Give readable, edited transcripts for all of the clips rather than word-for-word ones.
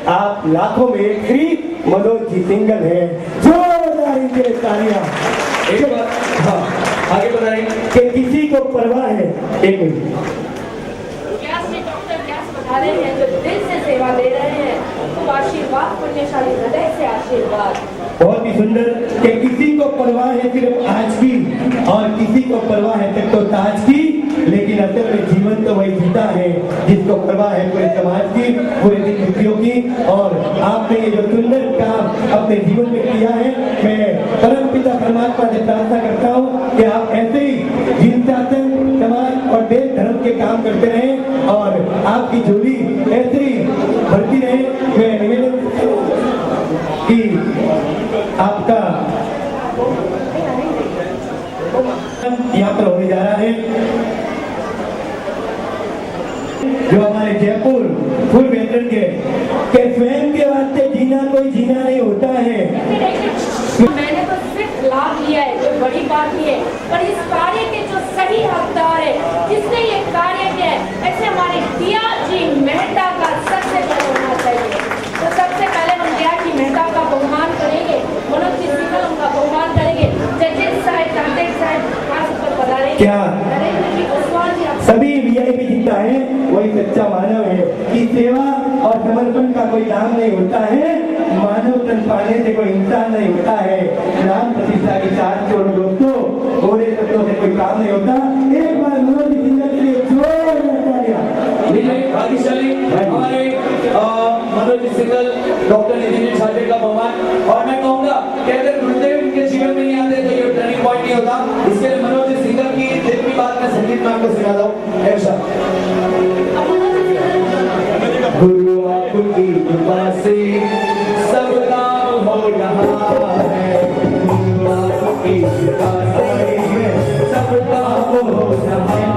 आप लाखों में एक श्री मनोज जी सिंगल है। जोरदार इनके तालियां। एक बार हाँ आगे बताइए कि किसी को परवाह है। एक मिनट। व्यास जी डॉक्टर व्यास बता रहे हैं जो दिल से सेवा दे रहे हैं तो आशीर्वाद पुण्यशाली हृदय से आशीर्वाद। बहुत ही सुंदर कि किसी को परवाह है सिर्फ आज की और किसी को परवाह है तक तो ताज की, लेकिन असल में जीवन तो वही जीता है जिसको परवाह है पूरे समाज की, पूरे व्यक्तियों की। और आपने ये जो सुंदर काम अपने जीवन में किया है, मैं परम पिता परमात्मा से प्रार्थना करता हूँ कि आप ऐसे ही जीवन समाज और देश धर्म के काम करते रहें और आपकी झोली ऐसे ही भरती रहे। मैं निवेदन कि आपका यहाँ पर होने जा रहा है जो हमारे जयपुर फुल वेतन के स्वयं के वास्ते जीना कोई जीना नहीं होता है। मैंने तो सिर्फ लाभ लिया है, कोई बड़ी बात नहीं है, पर इस कार्य के जो सही हकदार है, जिसने ये कार्य किया है, ऐसे हमारे दिया जी मेहता का सबसे पहले होना चाहिए। तो सबसे पहले हम दिया जी मेहता का बहुमान करेंगे, मनोज जी सिंगल उनका बहुमान करेंगे। जजेस साहब, तांत्रिक साहब खास ऊपर बता रहे क्या हैं सभी वीआईपी जितना है वही सच्चा मानव है कि सेवा और समर्पण का कोई दाम नहीं होता है, मानव तन पाने से कोई इंसान नहीं होता है। नाम प्रतिष्ठा के साथ जोड़ो दोस्तों, गोरे शब्दों से कोई काम नहीं होता। एक बार मनोज जी सिंगल के लिए जोरदार तालियां। भाग्यशाली हमारे मनोज जी सिंगल डॉक्टर नितिन छात्रे का बहुमान। और मैं कहूँगा कि अगर गुरुदेव इनके जीवन में नहीं आते तो ये टर्निंग पॉइंट नहीं होता। इसके लिए मनोज जी सिंगल की दिल की बात मैं संगीत में आपको सुनाता हूँ। ऐसा गुरु आपकी कृपा से सब काम हो रहा है, गुरु आपकी कृपा से सब काम हो रहा है।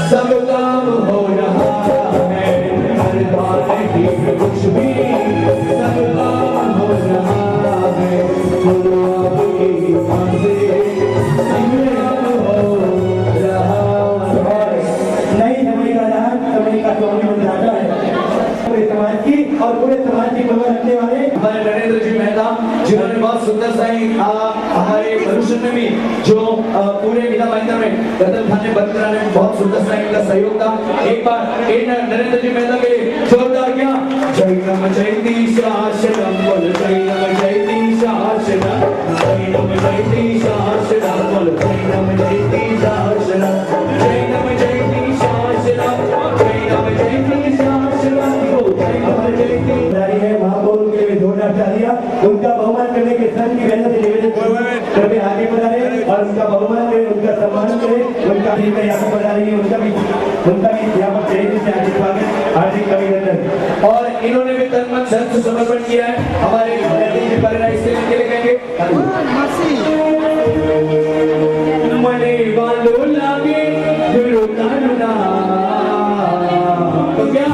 सब काम हो रहा है, हर बार ही कुछ भी सब काम हो रहा है, गुरु आपकी कृपा से सब काम हो रहा है। नहीं समय का राज, समय का स्वामी जाता है पूरे समाज की और पूरे समाज की खबर रखने वाले हमारे नरेंद्र जी मेहता जिन्होंने बहुत सुंदर सा ही हमारे भविष्य में भी जो पूरे मिला भाईंदर में कतल खाने बंद कराने में बहुत सुंदर सा इनका सहयोग था। एक बार इन नरेंद्र जी मेहता के लिए जोरदार क्या जयनम जयती शासनम बोल, जयनम जयती शासनम, जयनम जयती शासनम बोल, जयनम जयती शासनम, जयनम जयती शासनम, जयनम जयती शासनम बोल, जयनम जयती। महापौर के लिए जोरदार तालियां। उनका बहुमान करने के संघ की वजह से निवेदन कृपया आगे बढ़ाए और उनका बहुमान करें, उनका सम्मान करें। उनका भी मैं यहाँ पर बता रही हूँ, उनका भी यहाँ पर तेजी से हार्दिक स्वागत, हार्दिक अभिनंदन। और इन्होंने भी तन मन धन से समर्पण किया है हमारे के लिए कहेंगे मने वालो लागे गुरु करुणा तो क्या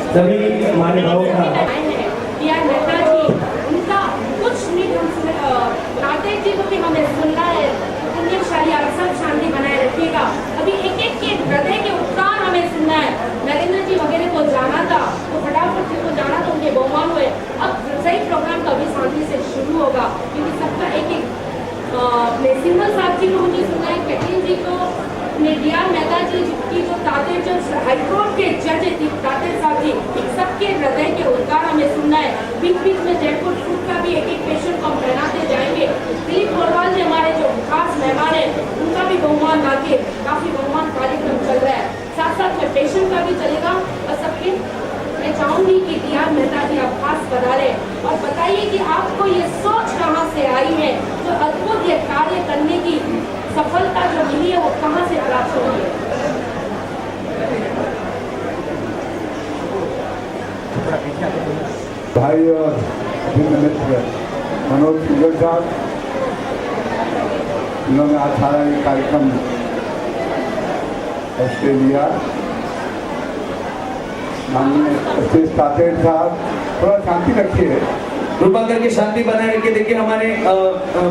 सभी मान्यताओं का या नेता जी उनका कुछ नहीं नाटेक जी को भी हमें सुनना है। पुण्यशाली और सब शांति बनाए रखिएगा। अभी एक एक के हृदय के उपकार हमें सुनना है। नरेंद्र जी वगैरह को जाना था तो फटाफट जिनको जाना था उनके बहुमान हुए। अब सही प्रोग्राम कभी शांति से शुरू होगा क्योंकि सबका एक एक अपने सिंगल साहब जी को मुझे सुनना है, कैटरीन जी को, अपने डी.आर. मेहता जी की जो तातेर जो हाईकोर्ट के जज थी तातेर साहब जी, सबके हृदय के उद्गार हमें सुनना है। बीच बीच में जयपुर फूड का भी एक एक पेशेंट को हम पहनाते जाएंगे। दिलीप गोरवाल जी हमारे जो खास मेहमान है उनका भी बहुमान लाके काफी बहुमान कार्यक्रम चल रहा है। साथ साथ में पेशेंट का भी चलेगा और सबके मैं चाहूंगी कि डी.आर. मेहता जी आप खास पधारे और बताइए कि आपको ये सोच कहाँ से आई है, जो अद्भुत ये कार्य करने की सफलता जो मिली है वो कहाँ से प्राप्त हुई है? भाई और भिन्न मित्र मनोज सिंगल साहब, इन्होंने आज सारा ये कार्यक्रम ऑस्ट्रेलिया माननीय तातेर साहब, थोड़ा शांति रखिए, कृपा करके शांति बनाए रखिए। देखिए हमारे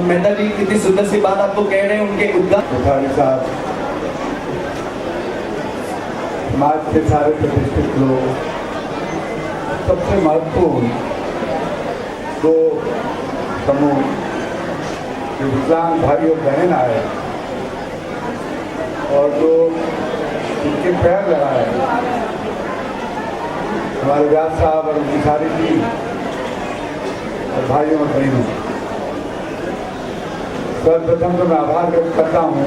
मेहता जी कितनी सुंदर सी बात आपको कह रहे हैं, उनके उद्गार। कोठारी साहब, समाज के सारे प्रतिष्ठित लोग, सबसे महत्वपूर्ण दो समूह जो विद्वान भाई और बहन आए और जो उनके पैर लगाए, हमारे व्यास साहब और उनकी सारी टीम और भाइयों और बहनों, सर्वप्रथम तो मैं आभार व्यक्त करता हूँ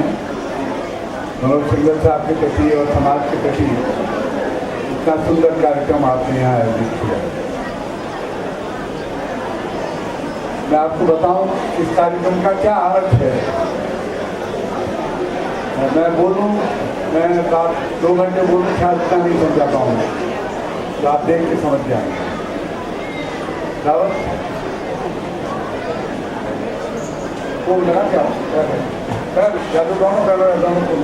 मनोज सिंगल साहब के प्रति और समाज के प्रति, इतना सुंदर कार्यक्रम आपने यहाँ आयोजित किया। मैं आपको बताऊं इस कार्यक्रम का क्या अर्थ है। मैं बोलूं, मैं बात 2 घंटे बोलूं, शायद इतना नहीं समझा पाऊंगा, तो आप देख के समझ जाएंगे। रावत को लगा क्या या तो दोनों कर रहे दोनों को।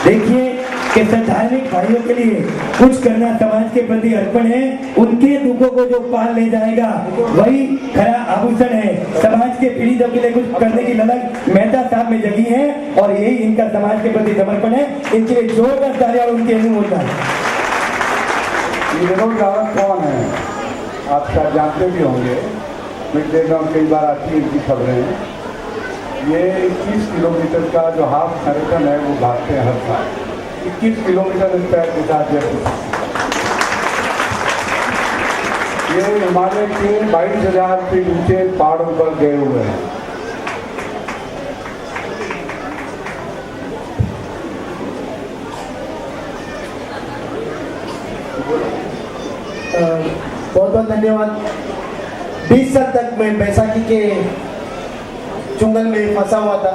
देखिए कि संवैधानिक भाइयों के लिए कुछ करना समाज के प्रति अर्पण है। उनके दुखों को जो पाल ले जाएगा वही खरा आभूषण है। समाज के पीड़ितों के लिए कुछ करने की ललक मेहता साहब में जगी है और यही इनका समाज के प्रति समर्पण है। इनके लिए जोरदार तालियां और उनके अनुमोदन होता है। ये विनोद रावत कौन है आप शायद जानते भी होंगे, मीडिया में कई बार आती है इनकी खबरें। ये 21 किलोमीटर का जो हाफ मैराथन है वो भागते हैं हर साल, 21 किलोमीटर इस पैर के साथ जयपुर। ये हिमालय के 22,000 फीट ऊंचे पहाड़ों पर गए हुए हैं। बहुत बहुत धन्यवाद। 20 साल तक मैं बैसाखी के चुंगल में फंसा हुआ था।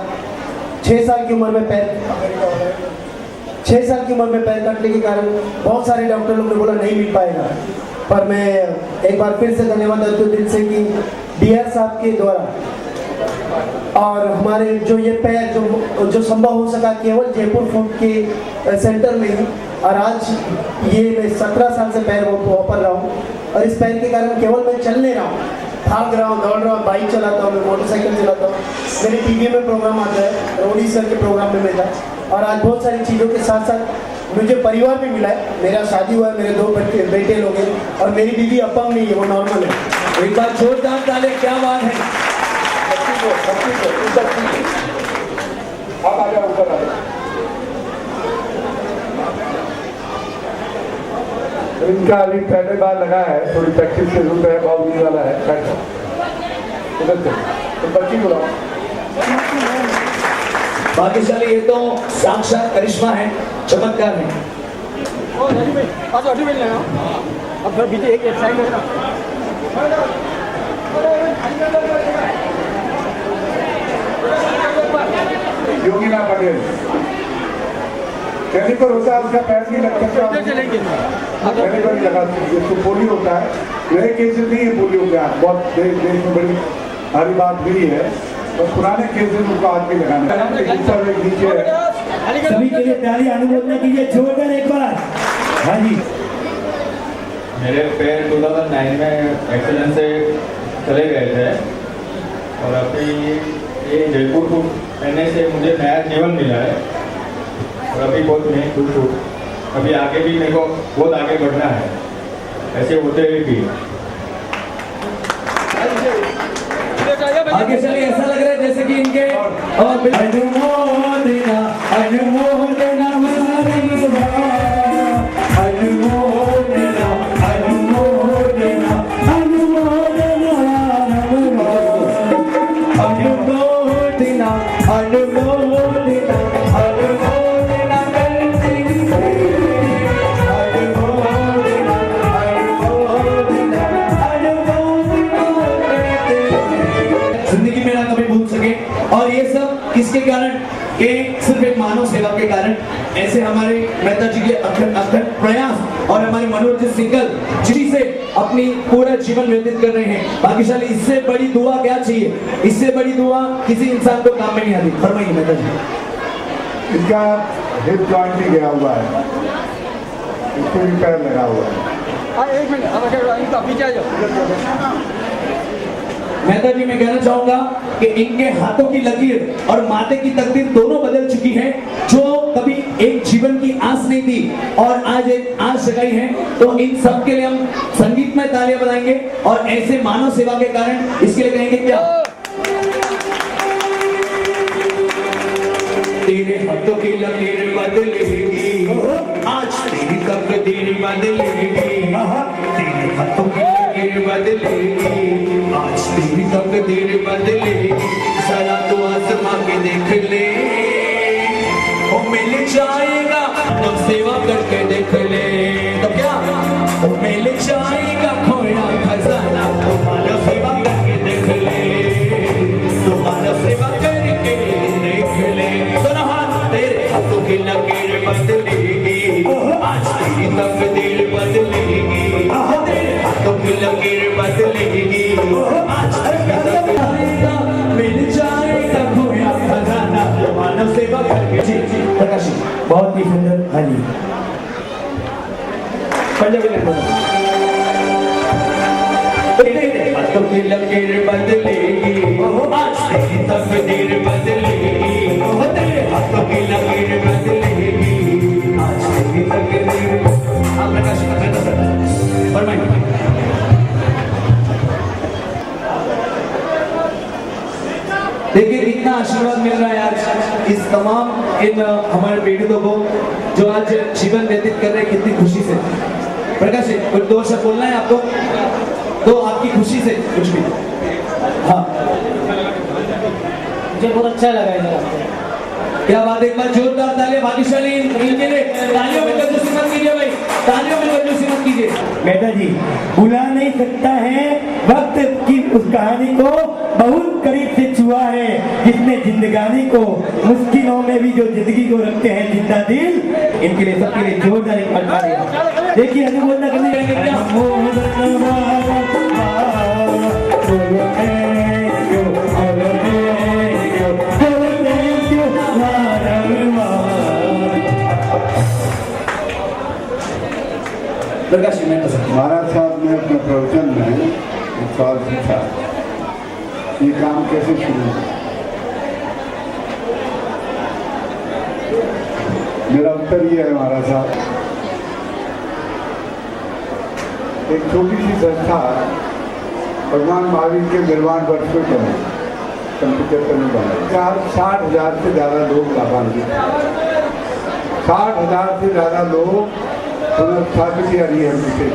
6 साल की उम्र में पैर कटने के कारण बहुत सारे डॉक्टर लोग ने बोला नहीं मिल पाएगा, पर मैं एक बार फिर से धन्यवाद देता हूं दिल से कि डी.आर. साहब के द्वारा और हमारे जो ये पैर जो संभव हो सका केवल जयपुर फूड के सेंटर में ही। और आज ये मैं 17 साल से पैर वापर रहा हूँ और इस पैर के कारण केवल मैं चल नहीं रहा हूँ, भाग रहा हूँ, दौड़ रहा हूँ, बाइक चलाता हूँ, मैं मोटरसाइकिल चलाता हूँ, मेरे टीवी में प्रोग्राम आता है, रोडी सर के प्रोग्राम में मैं था। और आज बहुत सारी चीज़ों के साथ साथ मुझे परिवार भी मिला है। मेरा शादी हुआ है, मेरे 2 बेटे लोग हैं और मेरी बीवी अपंग नहीं है, वो नॉर्मल है। एक बार जोरदार ताली, क्या बात है। आप आ जाओ, ऊपर आ जाओ। इनका अभी पहले बार लगा है, थोड़ी प्रैक्टिस की जरूरत है, बाउंड्री वाला है। बैठो उधर से, तो बच्ची को लाओ। भाग्यशाली, ये तो साक्षात करिश्मा है, चमत्कार है। अब बीते एक साइड में अगेन। कैलिपर होता है उसका पैर नहीं लग सकता, कैलिपर नहीं लगा सकते। तो पोलियो होता है, नए केसेस नहीं है पोलियो का, बहुत देश में बड़ी सारी बात हुई है, तो पुराने केसेस उनको आज भी लगाना है। ऊपर एक नीचे है। सभी के लिए ताली अनुमोदन कीजिए जोरदार एक बार। हाँ जी। मेरे पैर 2009 में एक्सीडेंट से चले गए थे और अभी ये जयपुर को रहने से मुझे नया जीवन मिला है और अभी बहुत मैं खुश हूँ। अभी आगे भी मेरे को बहुत आगे बढ़ना है, ऐसे होते हुए भी। आगे चलिए, ऐसा लग रहा है जैसे कि इनके अनुमोदना अनुमोदना अनुमोदना अनुमोदना अनुमोदना अनुमोदना अनुमोदना अनुमोदना करते अनुमोदना अनुमोदना अनुमोदना। जिंदगी में ना कभी भूल सके, और ये सब किसके कारण? कि सिर्फ एक मानव सेवा के कारण ऐसे हमारे मेहता जी के अखंड प्रयास और हमारे मनोज जी सिंगल जी से अपनी पूरा जीवन व्यतीत कर रहे हैं भाग्यशाली। इससे बड़ी दुआ क्या चाहिए? इससे बड़ी दुआ किसी इंसान को काम में नहीं आती। फरमाइए मेहता जी। इनका हिप जॉइंट भी गया हुआ है, इसको भी पैर लगा हुआ है। एक मिनट पीछे आ जाओ। मेहता जी मैं कहना चाहूंगा कि इनके हाथों की लकीर और माथे की तकदीर दोनों बदल चुकी है। जो कभी एक जीवन की आस नहीं थी और आज एक आस जगाई है, तो इन सब के लिए हम संगीत में तालियां बजाएंगे और ऐसे मानव सेवा के कारण इसके लिए कहेंगे क्या? तेरे हाथों की लकीर बदलेगी, आज तेरी तकदीर बदलेगी। तेरे हाथों की लकीर बदलेगी, आज तेरी तकदीर बदलेगी। जरा तू आजमा के देख ले, वो मिल जाएगा। तो सेवा करके देख ले, तो क्या वो मिल जाएगा खोया खजाना। तो मानव सेवा करके देख ले, तो मानव सेवा करके देख ले। सुनो हाथ, तेरे हाथों की लकीर बदलेगी, आज तेरी तकदीर बदलेगी। तेरे हाथों की लकीर बदलेगी, आज तेरी तकदीर मिल जाएगा खोया खजाना। तो मानव सेवा करके। जी जी प्रकाश जी, बहुत ही सुंदर। हाँ जी। पंजाबी में बोलो। तेरे हाथों की लकीर बदलेगी, आज तेरी तकदीर बदलेगी। तेरे हाथों की लकीर बदलेगी, आज तेरी तकदीर। आप प्रकाश जी फरमाइए। देखिए इतना आशीर्वाद मिल रहा है आज इस तमाम इन हमारे पीड़ितों को जो आज जीवन व्यतीत कर रहे हैं, कितनी खुशी से। प्रकाश जी कुछ दो शब्द बोलना है आपको, तो आपकी खुशी से कुछ भी। हाँ मुझे बहुत अच्छा लगा है। क्या बात है, एक बार जोरदार तालियां भाग्यशाली इनके लिए। तालियों में कंजूसी मत कीजिए भाई, तालियों में कंजूसी मत कीजिए। मेहता जी भुला नहीं सकता है वक्त की उस कहानी को, बहुत करीब से छुआ है जिसने जिंदगानी को, मुश्किलों में भी जो जिंदगी को रखते हैं जिंदा दिल। इनके लिए सबके लिए जोरदार एक बार तालियां। देखिए अनुमोदन करने जाएंगे क्या? प्रकाश जी मैं महाराज साहब ने अपने प्रवचन में एक सवाल पूछा, ये काम कैसे शुरू हुआ? मेरा उत्तर ये है महाराज साहब, एक छोटी सी संस्था भगवान महावीर के निर्वाण वर्ष को चले कंप्यूटर में बनाई। 60,000 से ज़्यादा लोग लाभान्वित, 60,000 से ज़्यादा लोग पुनर्स्थापित या रिहेबिलिटेट,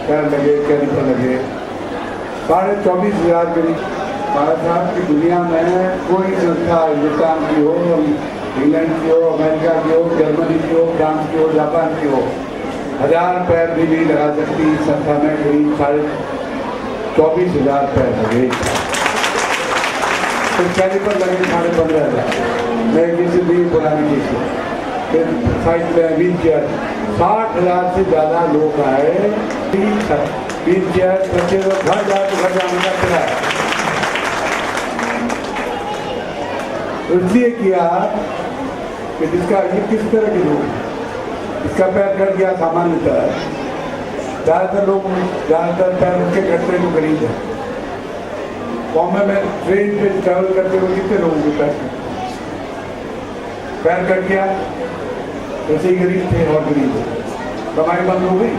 पैर लगे, कैलिपर लगे। 24,500 करीब। भारत साहब की दुनिया में कोई संस्था हिंदुस्तान की हो, इंग्लैंड की हो, अमेरिका की हो, जर्मनी की हो, फ्रांस की हो, जापान की हो, 1000 पैर भी नहीं लगा सकती। इस संस्था में करीब 24,500 पैर लगे। फिर कैलिपर लगे 15,500, मैं किसी भी पुरानी चीज से, फिर साइड में व्हील चेयर 60,000 से ज़्यादा लोग आए। व्हील चेयर बच्चे लोग घर जाए तो घर जाने का किराया इसलिए किया कि जिसका ये किस तरह के लोग हैं, इसका पैर कट गया सामान्यतः है, ज़्यादातर पैर उनके कटने को गरीब है। बॉम्बे में ट्रेन पे ट्रैवल करते हुए कितने लोगों के पैर कट गया, वैसे ही गरीब थे और गरीब थे। कमाई बंद हो गई,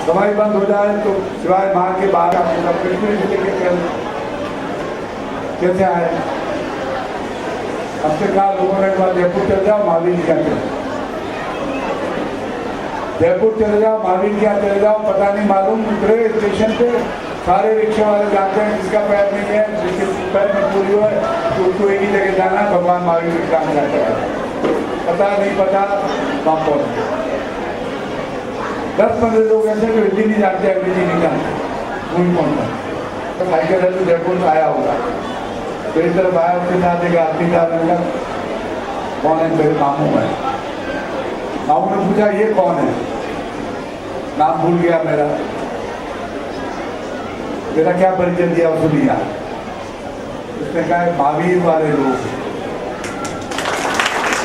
कमाई बंद हो जाए तो सिवाय मार के बाहर आपको फिटनेस लेके कैसे आए। अब से कहा लोगों ने कहा जयपुर चले जाओ, महावीर क्या चले, जयपुर चले जाओ, महावीर क्या चले जाओ, पता नहीं मालूम उतरे स्टेशन पे, सारे रिक्शा वाले जानते हैं जिसका पैर नहीं है, जिसके पैर में पूरी हो है तो उसको एक ही जगह जाना है, भगवान महावीर के काम जाता है। पता नहीं पता वहाँ पहुँच गए। 10-15 लोग ऐसे जो हिंदी नहीं जानते, अंग्रेजी नहीं जानते, वही पहुँचा तो साइकिल है तो जयपुर से आया होगा, मेरी तरफ आया, उसके साथ एक आदमी था, मैंने कहा कौन है, मेरे मामू है। मामू ने पूछा ये कौन है, नाम भूल गया मेरा क्या परिचय दिया, उसने दिया, उसने कहा महावीर वाले लोग,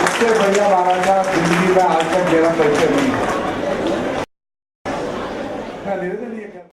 उससे बढ़िया महाराजा जिंदगी में आज तक मेरा परिचय नहीं है।